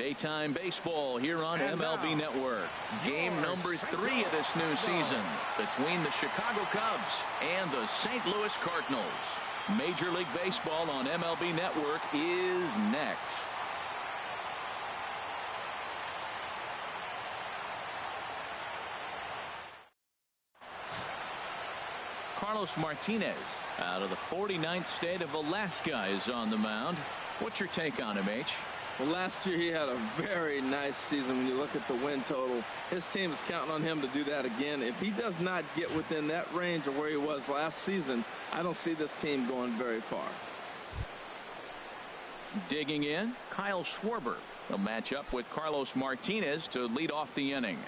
Daytime baseball here on MLB Network. Game number 3 of this new season between the Chicago Cubs and the St. Louis Cardinals. Major League Baseball on MLB Network is next. Carlos Martinez out of the 49th state of Alaska is on the mound. What's your take on him, H? Well, last year he had a very nice season. When you look at the win total, his team is counting on him to do that again. If he does not get within that range of where he was last season, I don't see this team going very far. Digging in, Kyle Schwarber. He'll match up with Carlos Martinez to lead off the inning.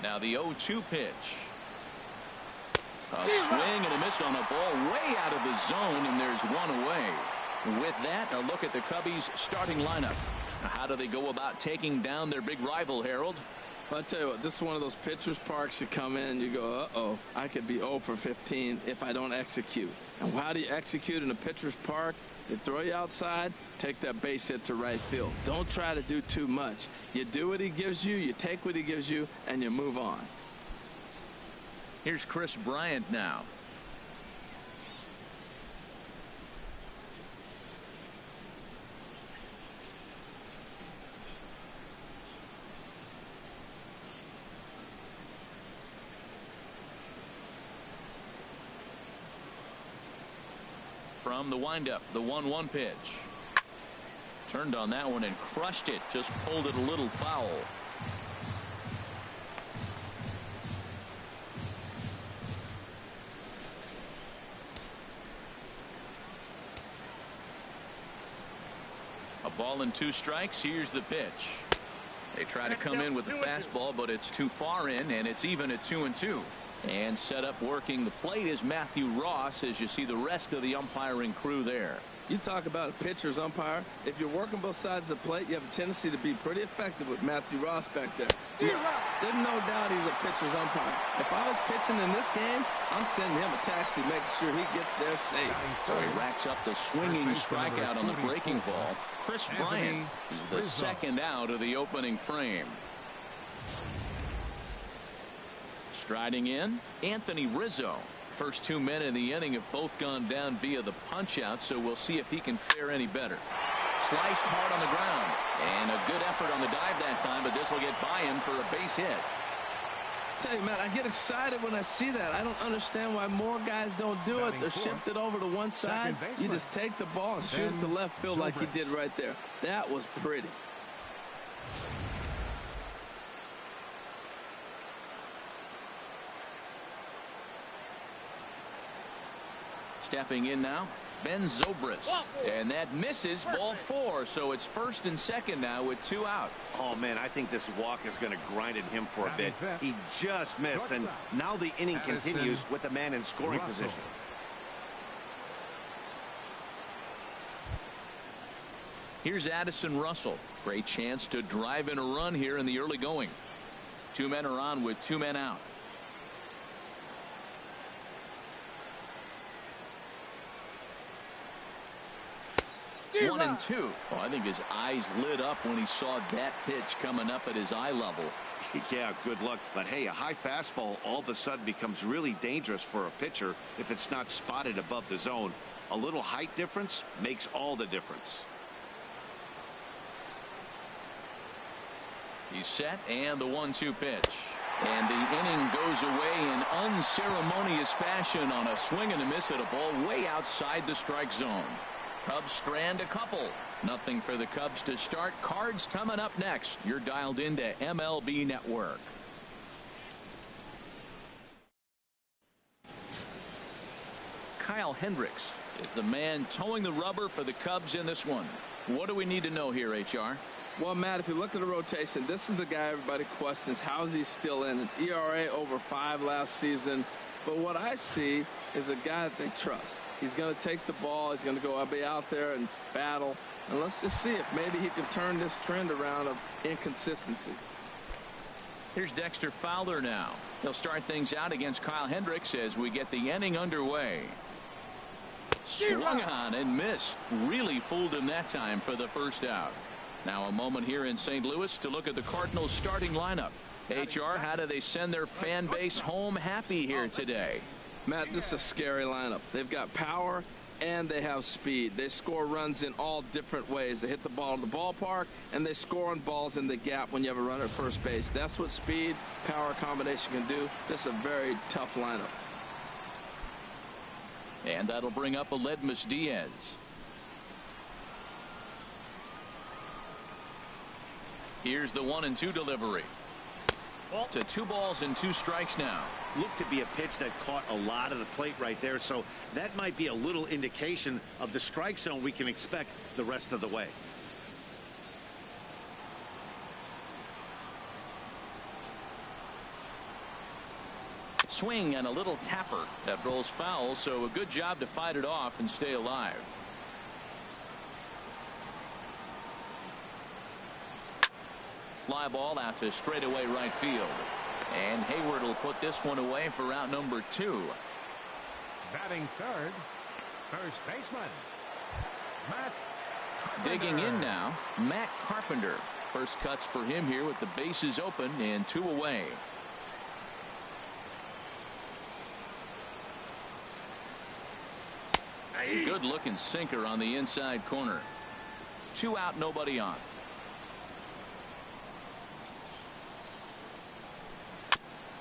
Now the 0-2 pitch. A swing and a miss on a ball way out of the zone, and there's one away. With that, a look at the Cubbies starting lineup. How do they go about taking down their big rival, Harold? Well, I tell you what, this is one of those pitchers' parks you come in and you go, uh-oh, I could be 0 for 15 if I don't execute. And how do you execute in a pitcher's park? They throw you outside, take that base hit to right field. Don't try to do too much. You do what he gives you, you take what he gives you, and you move on. Here's Chris Bryant now. From the windup, the 1-1 pitch. Turned on that one and crushed it. Just pulled it a little foul. A ball and 2 strikes. Here's the pitch. They try to come in with the fastball, but it's too far in, and it's even at 2-2. And set up working the plate is Matthew Ross, as you see the rest of the umpiring crew there. You talk about a pitcher's umpire. If you're working both sides of the plate, you have a tendency to be pretty effective with Matthew Ross back there. There's no doubt he's a pitcher's umpire. If I was pitching in this game, I'm sending him a taxi, making sure he gets there safe. So he racks up the swinging strikeout on the breaking ball. Chris Bryant is the second out of the opening frame. Striding in, Anthony Rizzo. First 2 men in the inning have both gone down via the punch-out, so we'll see if he can fare any better. Sliced hard on the ground, and a good effort on the dive that time, but this will get by him for a base hit. Tell you, man, I get excited when I see that. I don't understand why more guys don't do it. They're shifted over to one side. You just take the ball and shoot it to left field like he did right there. That was pretty. Stepping in now, Ben Zobrist, and that misses, ball 4, so it's first and second now with 2 out. Oh man, I think this walk is going to grind at him for a bit. He just missed, and now the inning continues with a man in scoring position. Here's Addison Russell. Great chance to drive in a run here in the early going. 2 men are on with 2 men out. 1-2. Oh, I think his eyes lit up when he saw that pitch coming up at his eye level. Yeah, good luck. But hey, a high fastball all of a sudden becomes really dangerous for a pitcher if it's not spotted above the zone. A little height difference makes all the difference. He's set, and the 1-2 pitch. And the inning goes away in unceremonious fashion on a swing and a miss at a ball way outside the strike zone. Cubs strand a couple. Nothing for the Cubs to start. Cards coming up next. You're dialed into MLB Network. Kyle Hendricks is the man towing the rubber for the Cubs in this one. What do we need to know here, HR? Well, Matt, if you look at the rotation, this is the guy everybody questions. How is he still in? An ERA over 5 last season. But what I see is a guy that they trust. He's going to take the ball. He's going to go be out there and battle. And let's just see if maybe he can turn this trend around of inconsistency. Here's Dexter Fowler now. He'll start things out against Kyle Hendricks as we get the inning underway. Swung on and missed. Really fooled him that time for the first out. Now a moment here in St. Louis to look at the Cardinals starting lineup. HR, how do they send their fan base home happy here today? Matt, this is a scary lineup. They've got power and they have speed. They score runs in all different ways. They hit the ball in the ballpark and they score on balls in the gap when you have a runner at first base. That's what speed, power combination can do. This is a very tough lineup. And that'll bring up Aledmys Diaz. Here's the 1-2 delivery. To 2 balls and 2 strikes now. Looked to be a pitch that caught a lot of the plate right there, so that might be a little indication of the strike zone we can expect the rest of the way. Swing and a little tapper that rolls foul, so a good job to fight it off and stay alive. Fly ball out to straightaway right field. And Hayward will put this one away for out number 2. Batting third, first baseman, Matt Carpenter. Digging in now, Matt Carpenter. First cuts for him here with the bases open and 2 away. Good looking sinker on the inside corner. 2 out, nobody on.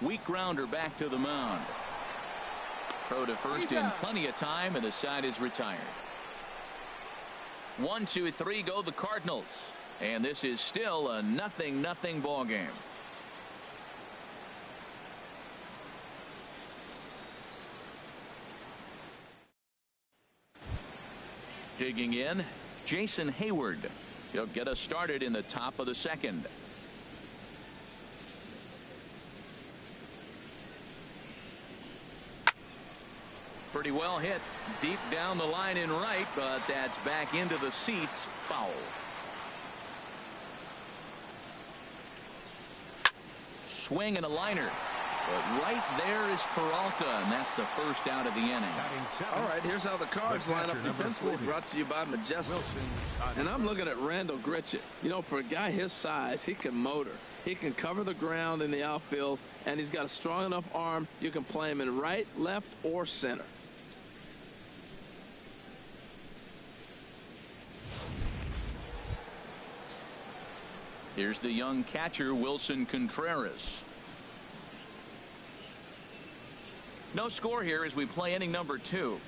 Weak grounder back to the mound. Throw to first in plenty of time, and the side is retired. 1, 2, 3 go the Cardinals, and this is still a 0-0 ball game. Digging in, Jason Hayward. He'll get us started in the top of the second. Pretty well hit deep down the line in right, but that's back into the seats. Foul. Swing and a liner. But right there is Peralta, and that's the first out of the inning. All right, here's how the Cards line up defensively, brought to you by Majestic. And I'm looking at Randall Grichuk. You know, for a guy his size, he can motor. He can cover the ground in the outfield, and he's got a strong enough arm. You can play him in right, left, or center. Here's the young catcher, Wilson Contreras. No score here as we play inning number 2.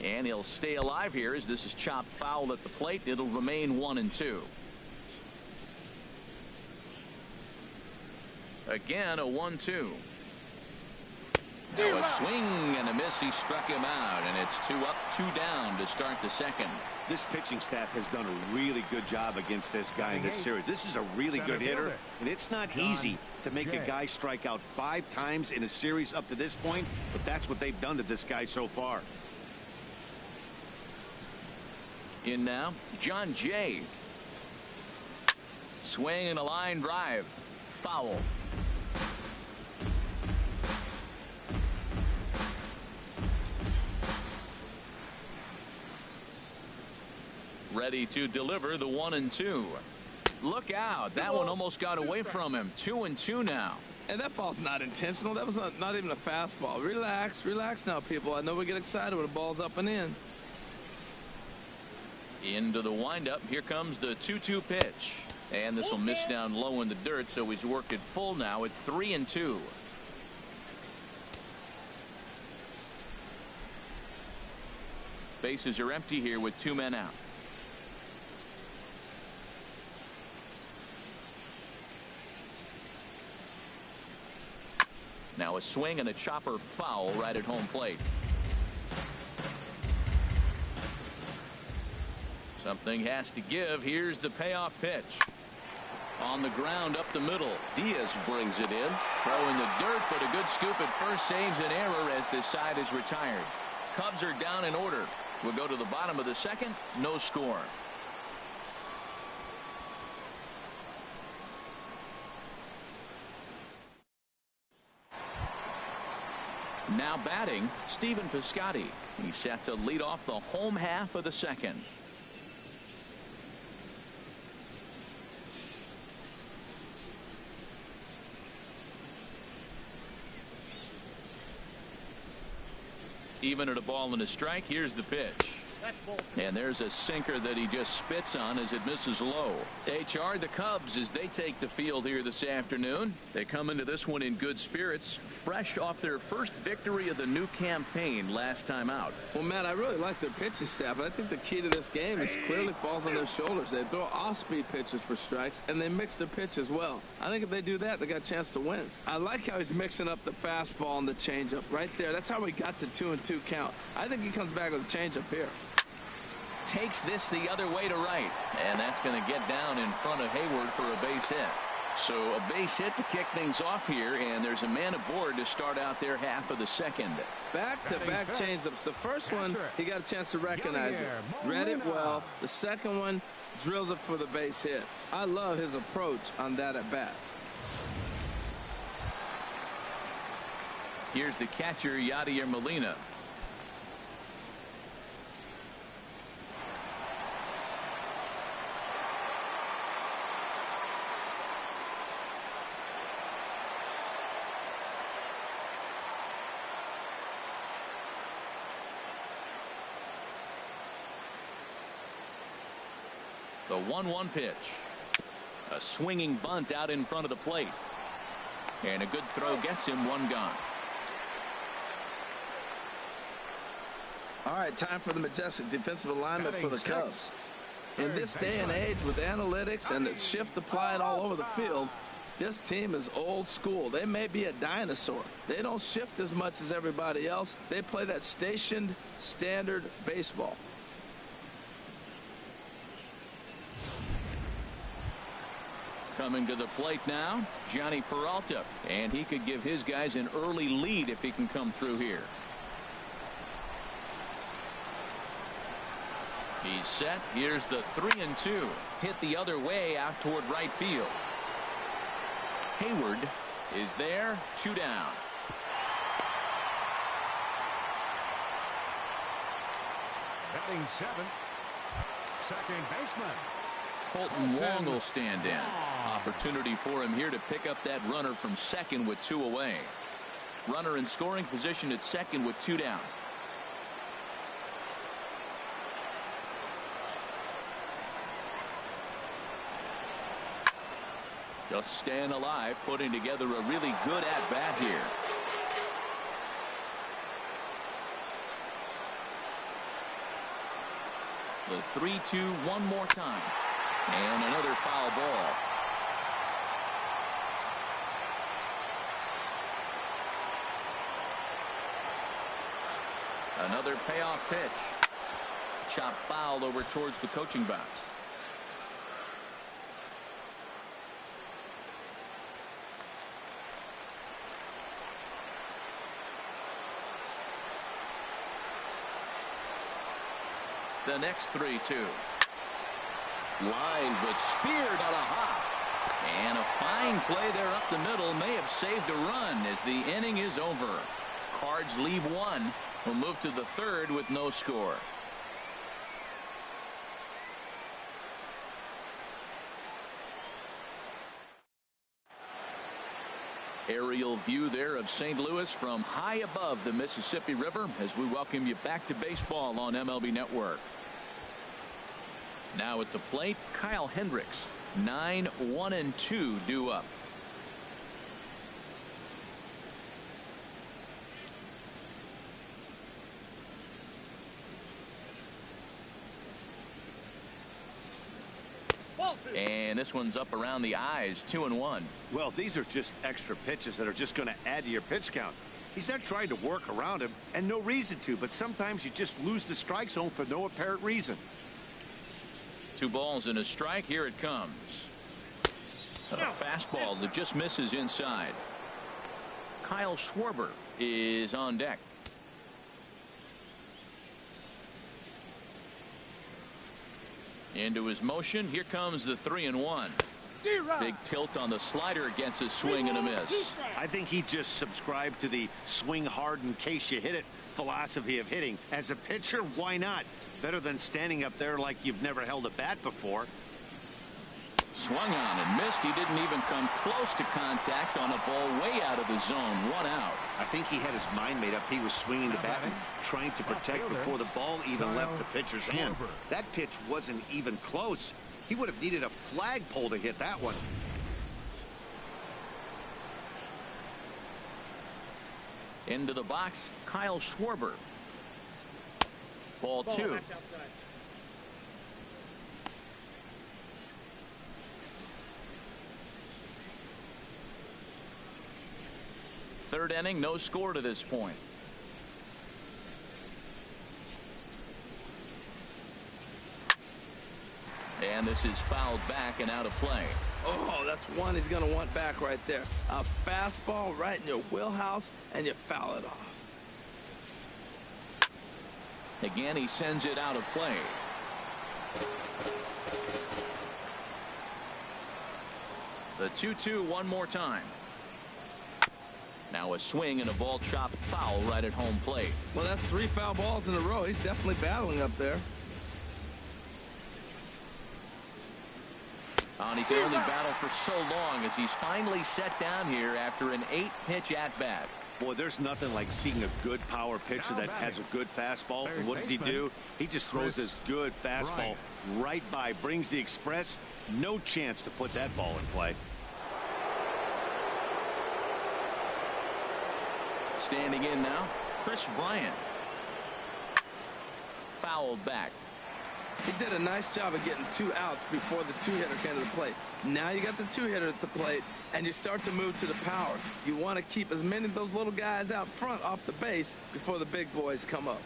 And he'll stay alive here as this is chopped foul at the plate. It'll remain 1-2. Again, a 1-2. Now a swing and a miss. He struck him out, and it's 2 up, 2 down to start the second. This pitching staff has done a really good job against this guy in this series. This is a really good hitter, and it's not easy to make a guy strike out 5 times in a series up to this point, but that's what they've done to this guy so far. In now, John Jay. Swing and a line drive. Foul. Ready to deliver the 1-2. Look out. That one almost got away from him. 2-2 now. And that ball's not intentional. That was not even a fastball. Relax now, people. I know we get excited when the ball's up and in. Into the windup. Here comes the 2-2 pitch. And this will miss down low in the dirt, so he's worked it full now at 3-2. Bases are empty here with 2 men out. Now a swing and a chopper foul right at home plate. Something has to give. Here's the payoff pitch. On the ground up the middle. Diaz brings it in. Throw in the dirt, but a good scoop at first saves an error as this side is retired. Cubs are down in order. We'll go to the bottom of the second. No score. Now batting, Stephen Piscotty. He's set to lead off the home half of the second. Even at a ball and a strike, here's the pitch. And there's a sinker that he just spits on as it misses low. HR, the Cubs, as they take the field here this afternoon. They come into this one in good spirits, fresh off their first victory of the new campaign last time out. Well, Matt, I really like their pitching staff, but I think the key to this game is clearly falls on their shoulders. They throw off-speed pitches for strikes, and they mix their pitch as well. I think if they do that, they got a chance to win. I like how he's mixing up the fastball and the changeup right there. That's how we got the 2-2 count. I think he comes back with a changeup here. Takes this the other way to right, and that's going to get down in front of Hayward for a base hit. So a base hit to kick things off here, and there's a man aboard to start out their half of the second. Back-to-back changeups. The first one, he got a chance to recognize it. Read it well. The second one drills it for the base hit. I love his approach on that at bat. Here's the catcher, Yadier Molina. The 1-1 pitch. A swinging bunt out in front of the plate. And a good throw gets him one gone. All right, time for the majestic defensive alignment for the Cubs. In this day and age with analytics and the shift applied all over the field, this team is old school. They may be a dinosaur. They don't shift as much as everybody else. They play that stationed standard baseball. Coming to the plate now, Johnny Peralta, and he could give his guys an early lead if he can come through here. He's set. Here's the 3-2. Hit the other way out toward right field. Hayward is there. 2 down. Batting 7th, second baseman. Colton Wong will stand in. Opportunity for him here to pick up that runner from second with 2 away. Runner in scoring position at second with 2 down. Just staying alive, putting together a really good at-bat here. The 3-2 one more time. And another foul ball. Another payoff pitch. Chop foul over towards the coaching box. The next 3-2. Line, but speared on a hop. And a fine play there up the middle may have saved a run as the inning is over. Cards leave one. We'll move to the third with no score. Aerial view there of St. Louis from high above the Mississippi River as we welcome you back to baseball on MLB Network. Now at the plate, Kyle Hendricks. 9-1-2 due up. And this one's up around the eyes. 2-1. Well, these are just extra pitches that are just going to add to your pitch count. He's not trying to work around him, and no reason to, but sometimes you just lose the strike zone for no apparent reason. 2 balls and a strike. Here it comes. A fastball that just misses inside. Kyle Schwarber is on deck. Into his motion. Here comes the 3-1. Big tilt on the slider against a swing and a miss. I think he just subscribed to the swing hard in case you hit it philosophy of hitting. As a pitcher, why not? Better than standing up there like you've never held a bat before. Swung on and missed. He didn't even come close to contact on a ball way out of the zone. 1 out. I think he had his mind made up. He was swinging the bat and trying to protect before the ball even left the pitcher's hand. That pitch wasn't even close. He would have needed a flagpole to hit that one. Into the box, Kyle Schwarber. Ball 2. Third inning, no score to this point. And this is fouled back and out of play. Oh, that's one he's going to want back right there. A fastball right in your wheelhouse, and you foul it off. Again, he sends it out of play. The 2-2 one more time. Now a swing and a ball chopped foul right at home plate. Well, that's 3 foul balls in a row. He's definitely battling up there. And he can only battle for so long as he's finally set down here after an 8-pitch at-bat. Boy, there's nothing like seeing a good power pitcher that has a good fastball. And what does he do? He just throws this good fastball right by, brings the express. No chance to put that ball in play. Standing in now, Chris Bryant. Fouled back. He did a nice job of getting 2 outs before the 2-hitter came to the plate. Now you got the 2-hitter at the plate, and you start to move to the power. You want to keep as many of those little guys out front off the base before the big boys come up.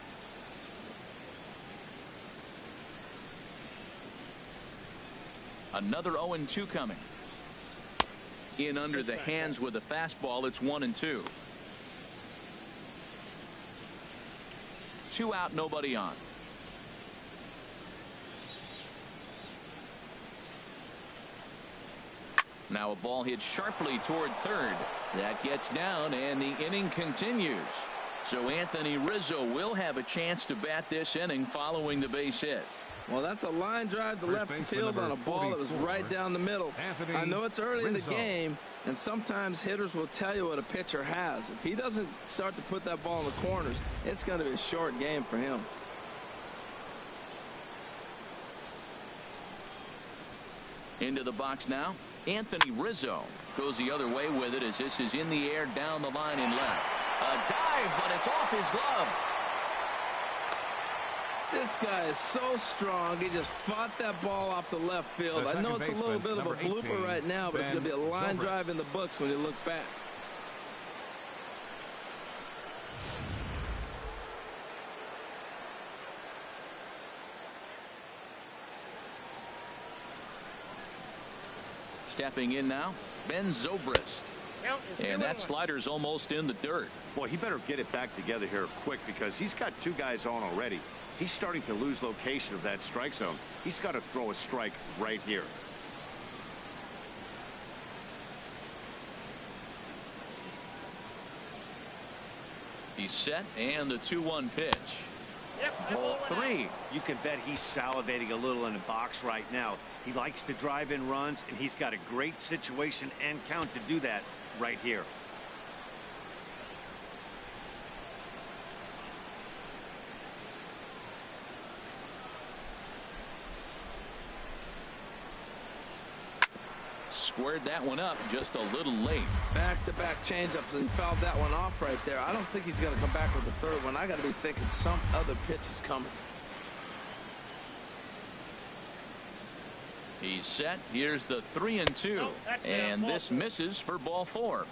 Another 0-2 coming. In under the hands with a fastball. It's 1-2. 2 out, nobody on. Now a ball hit sharply toward third. That gets down, and the inning continues. So Anthony Rizzo will have a chance to bat this inning following the base hit. Well, that's a line drive to left field on a ball that was right down the middle. I know it's early in the game, and sometimes hitters will tell you what a pitcher has. If he doesn't start to put that ball in the corners, it's going to be a short game for him. Into the box now, Anthony Rizzo goes the other way with it as this is in the air down the line and left. A dive, but it's off his glove. This guy is so strong. He just fought that ball off the left field. I know it's a little bit of a blooper right now, but it's going to be a line drive in the books when you look back. Stepping in now, Ben Zobrist. And that slider's almost in the dirt. Boy, he better get it back together here quick because he's got 2 guys on already. He's starting to lose location of that strike zone. He's got to throw a strike right here. He's set, and the 2-1 pitch. Ball 3. You can bet he's salivating a little in the box right now. He likes to drive in runs, and he's got a great situation and count to do that right here. Squared that one up just a little late. Back-to-back changeups, and fouled that one off right there. I don't think he's going to come back with the third one. I got to be thinking some other pitch is coming. He's set. Here's the 3-2. And this misses for ball 4.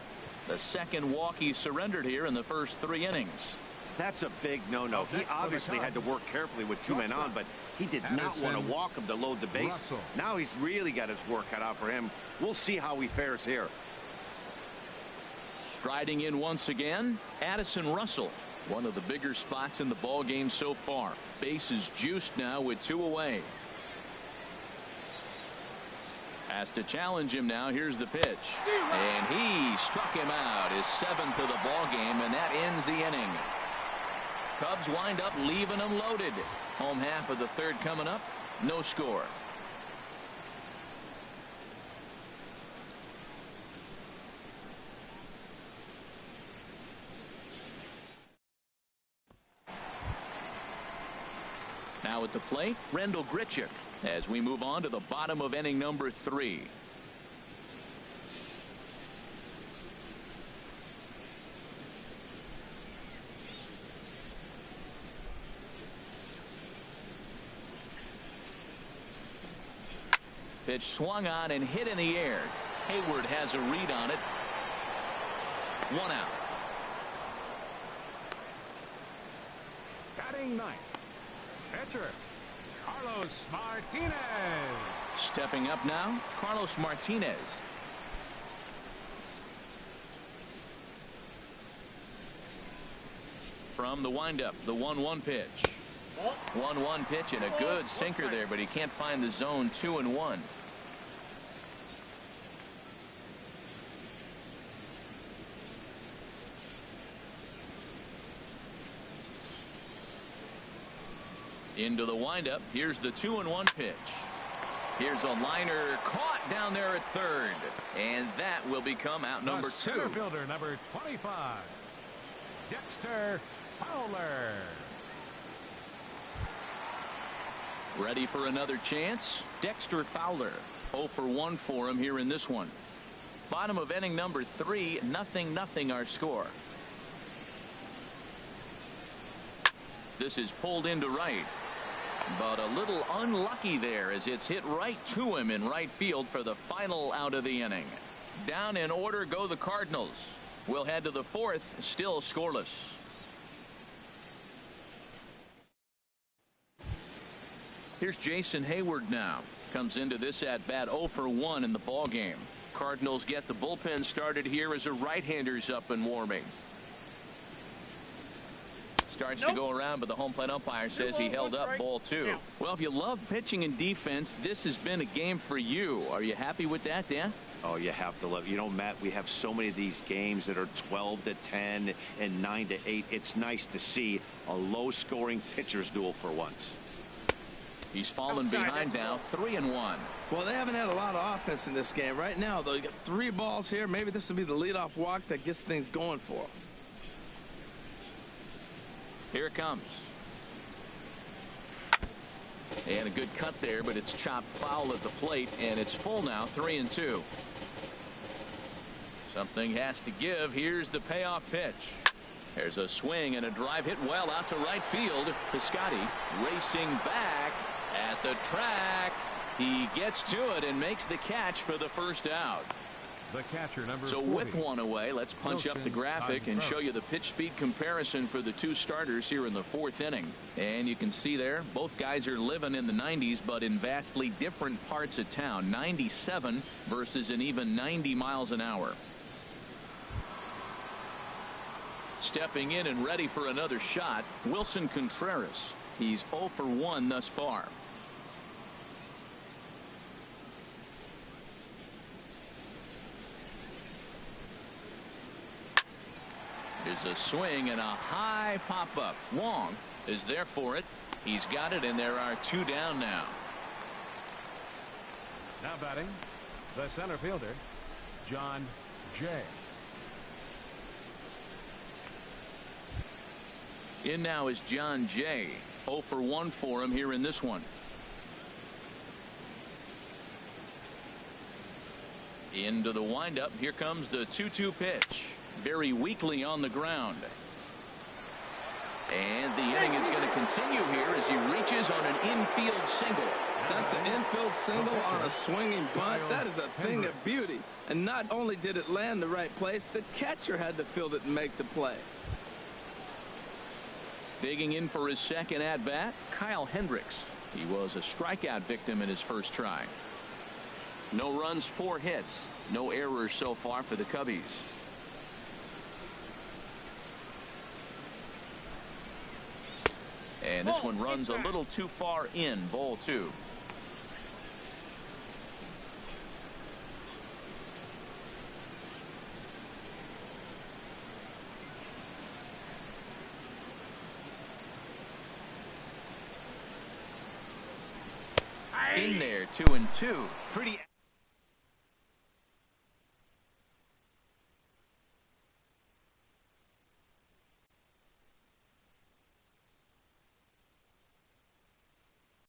The second walk he surrendered here in the first 3 innings. That's a big no-no. He obviously had to work carefully with 2 men on, but he did not want to walk him to load the bases. Now he's really got his work cut out for him. We'll see how he fares here. Striding in once again, Addison Russell. One of the bigger spots in the ball game so far. Bases juiced now with 2 away. Has to challenge him now. Here's the pitch. And he struck him out, his 7th of the ball game, and that ends the inning. Cubs wind up leaving them loaded. Home half of the 3rd coming up. No score. Now at the plate, Rendell Grichuk, as we move on to the bottom of inning number 3. Pitch swung on and hit in the air. Hayward has a read on it. 1 out. Batting 9th. Pitcher, Carlos Martinez. Stepping up now, Carlos Martinez. From the windup, the 1-1 pitch. 1-1 pitch and a good sinker there, but he can't find the zone. 2-1. Into the windup. Here's the 2-1 pitch. Here's a liner caught down there at 3rd, and that will become out number 2. Center fielder number 25, Dexter Fowler. Ready for another chance. Dexter Fowler. 0 for 1 for him here in this one. Bottom of inning number 3. 0-0 our score. This is pulled into right, but a little unlucky there as it's hit right to him in right field for the final out of the inning. Down in order go the Cardinals. We'll head to the 4th, still scoreless. Here's Jason Hayward now. Comes into this at bat 0 for 1 in the ball game. Cardinals get the bullpen started here as a right-hander's up and warming. Starts to go around, but the home plate umpire says he held up. Ball 2. Well, if you love pitching and defense, this has been a game for you. Are you happy with that, Dan? Oh, you have to love. You know, Matt, we have so many of these games that are 12-10 and 9-8. It's nice to see a low-scoring pitcher's duel for once. He's fallen behind now. 3-1. Well, they haven't had a lot of offense in this game. Right now, though, you got 3 balls here. Maybe this will be the leadoff walk that gets things going for them. Here it comes. And a good cut there, but it's chopped foul at the plate, and it's full now. 3-2. Something has to give. Here's the payoff pitch. There's a swing and a drive hit well out to right field. Piscotty racing back at the track. He gets to it and makes the catch for the first out. The catcher number So 40. with one away, let's punch up the graphic and show you the pitch speed comparison for the 2 starters here in the 4th inning. And you can see there both guys are living in the 90s, but in vastly different parts of town. 97 versus an even 90 miles an hour. Stepping in and ready for another shot, Wilson Contreras. He's 0 for 1 thus far. There's a swing and a high pop-up. Wong is there for it. He's got it, and there are 2 down now. Now batting, the center fielder, John Jay. In now is John Jay. 0 for 1 for him here in this one. Into the windup. Here comes the 2-2 pitch. Very weakly on the ground. And the inning is going to continue here as he reaches on an infield single. That's an infield single on a swinging bunt. That is a thing of beauty. And not only did it land the right place, the catcher had to field it and make the play. Digging in for his second at-bat, Kyle Hendricks. He was a strikeout victim in his first try. No runs, 4 hits. No errors so far for the Cubbies. And this one runs a little too far in. Ball 2. In there, 2-2. Pretty